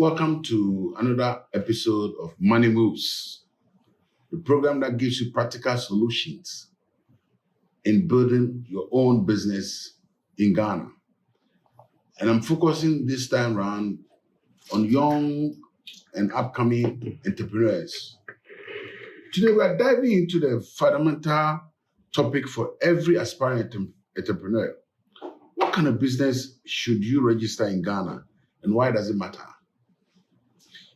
Welcome to another episode of Money Moves, the program that gives you practical solutions in building your own business in Ghana. And I'm focusing this time around on young and upcoming entrepreneurs. Today, we are diving into the fundamental topic for every aspiring entrepreneur. What kind of business should you register in Ghana, and why does it matter?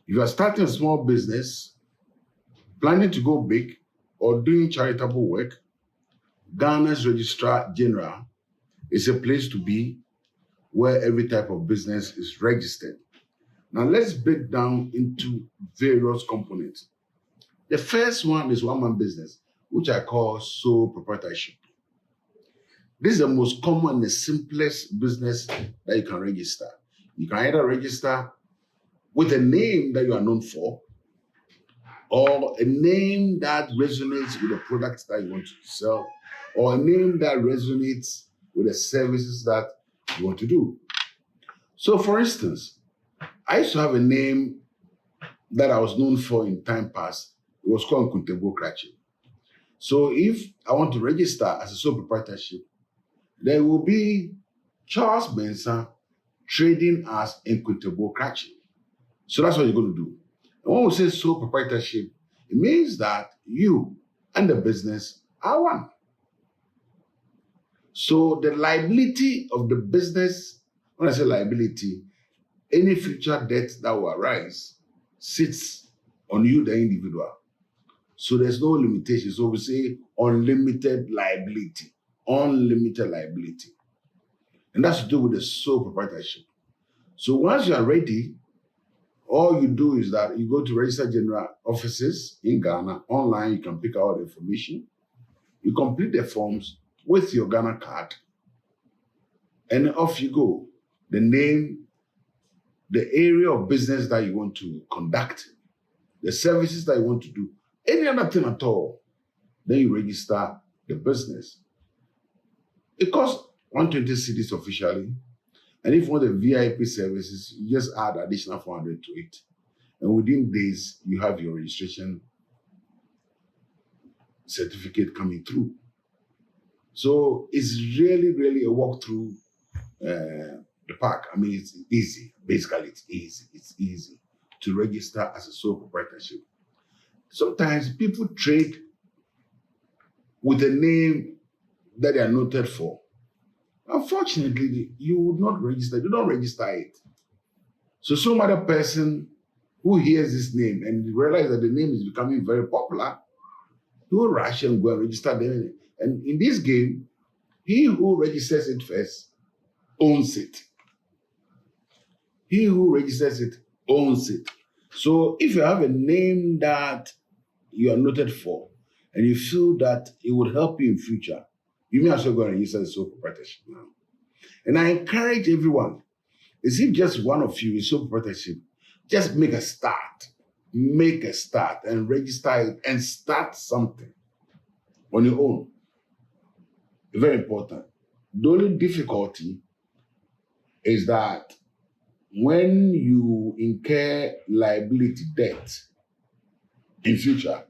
If you are starting a small business, planning to go big, or doing charitable work, Ghana's Registrar General is a place to be where every type of business is registered. Now let's break down into various components. The first one is one-man business, which I call sole proprietorship. This is the most common and the simplest business that you can register. You can either register with a name that you are known for, or a name that resonates with the products that you want to sell, or a name that resonates with the services that you want to do. So for instance, I used to have a name that I was known for in time past. It was called Kuntebo Krachi. So if I want to register as a sole proprietorship, there will be Charles Benson trading as Kuntebo Krachi. So that's what you're going to do. And when we say sole proprietorship, it means that you and the business are one. So the liability of the business, when I say liability, any future debt that will arise sits on you, the individual. So there's no limitation. So we say unlimited liability. Unlimited liability. And that's to do with the sole proprietorship. So once you are ready, all you do is that you go to Registrar General offices in Ghana. Online, you can pick out the information. You complete the forms with your Ghana card. And off you go. The name, the area of business that you want to conduct, the services that you want to do, any other thing at all. Then you register the business. It costs 120 cedis officially. And if you want the VIP services, you just add additional 400 to it. And within days, you have your registration certificate coming through. So it's really, really a walk through the park. I mean, it's easy. Basically, it's easy. It's easy to register as a sole proprietorship. Sometimes people trade with a name that they are noted for. Unfortunately, you would not register. You don't register it. So some other person who hears this name and realizes that the name is becoming very popular, he will rush and go and register them. And in this game, he who registers it first owns it. He who registers it owns it. So if you have a name that you are noted for and you feel that it would help you in future, you may as well go and register the sole proprietorship now. And I encourage everyone, as if just one of you is sole proprietorship, just make a start. Make a start and register it and start something on your own. Very important. The only difficulty is that when you incur liability debt in future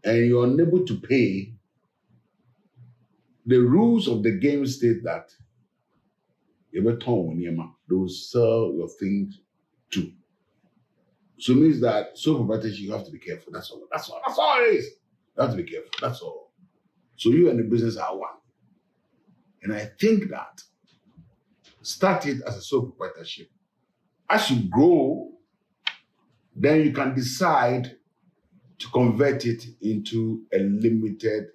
and you're unable to pay, the rules of the game state that you will sell your things too. So it means that sole proprietorship, you have to be careful. That's all it is. You have to be careful. That's all. So you and the business are one. And I think that start it as a sole proprietorship. As you grow, then you can decide to convert it into a limited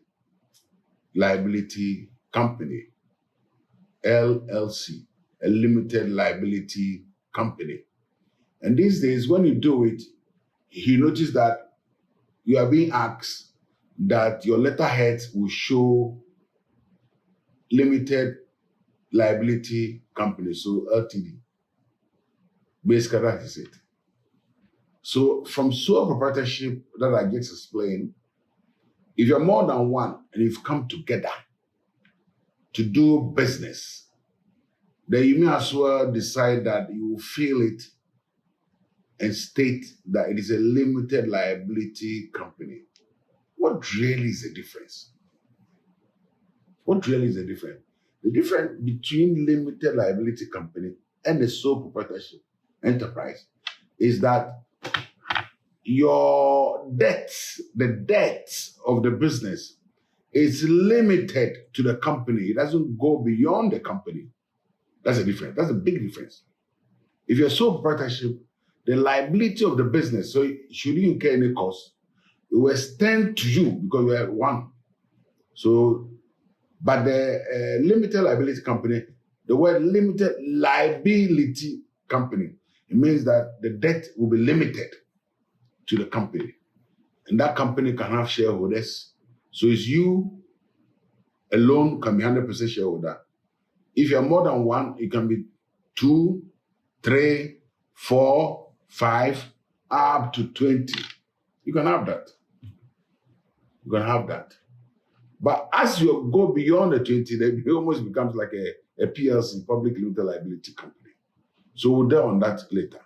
liability company, LLC, a limited liability company. And these days, when you do it, you notice that you are being asked that your letterhead will show limited liability company, so LTD. Basically, that is it. So from sole proprietorship that I just explained, if you're more than one and you've come together to do business, then you may as well decide that you will feel it and state that it is a limited liability company. What really is the difference? What really is the difference? The difference between limited liability company and the sole proprietorship enterprise is that your debts, the debts of the business, is limited to the company. It doesn't go beyond the company. That's a difference. That's a big difference. If you're sole proprietorship, the liability of the business, so should you incur any cost, it will extend to you because you are one. So, but the limited liability company, the word limited liability company, it means that the debt will be limited to the company. And that company can have shareholders. So it's you alone can be 100% shareholder. If you're more than one, it can be 2, 3, 4, 5, up to 20. You can have that. You can have that. But as you go beyond the 20, it almost becomes like a PLC, public limited liability company. So we'll delve on that later.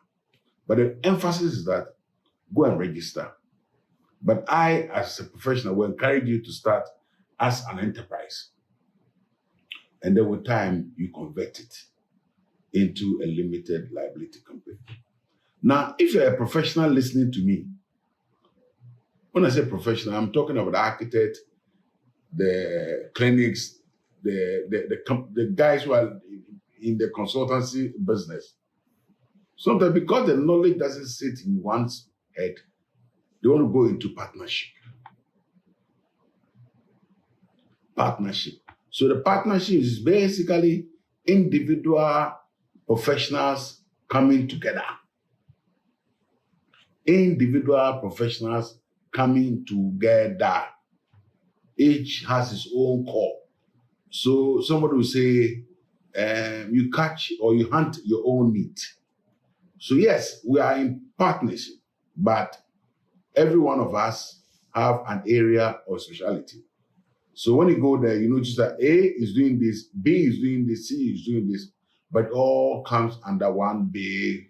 But the emphasis is that go and register. But I, as a professional, will encourage you to start as an enterprise. And then with time, you convert it into a limited liability company. Now, if you're a professional listening to me, when I say professional, I'm talking about the architect, the clinics, the guys who are in the consultancy business. Sometimes because the knowledge doesn't sit in one's head, they want to go into partnership. Partnership. So the partnership is basically individual professionals coming together. Individual professionals coming together. Each has its own core. So somebody will say, you catch or you hunt your own meat. So yes, we are in partnership, but every one of us have an area of specialty. So when you go there, you notice that A is doing this, B is doing this, C is doing this, but it all comes under one big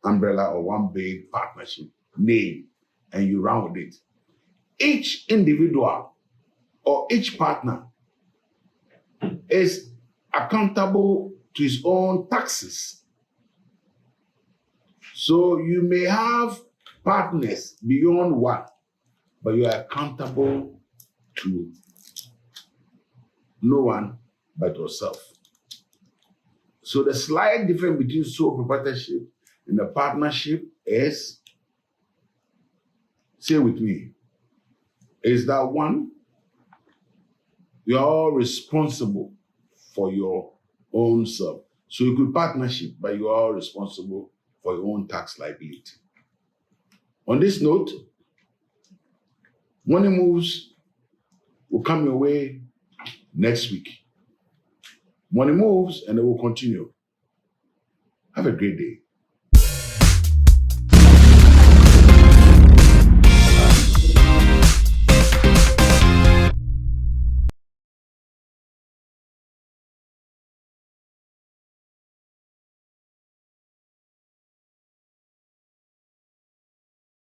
umbrella or one big partnership name, and you run with it. Each individual or each partner is accountable to his own taxes. So you may have partners beyond one, but you are accountable to no one but yourself. So the slight difference between sole proprietorship and a partnership is, say with me, is that one, you are all responsible for your own self. So you could partnership, but you are all responsible for your own tax liability. On this note, Money Moves will come your way next week. Money Moves, and it will continue. Have a great day.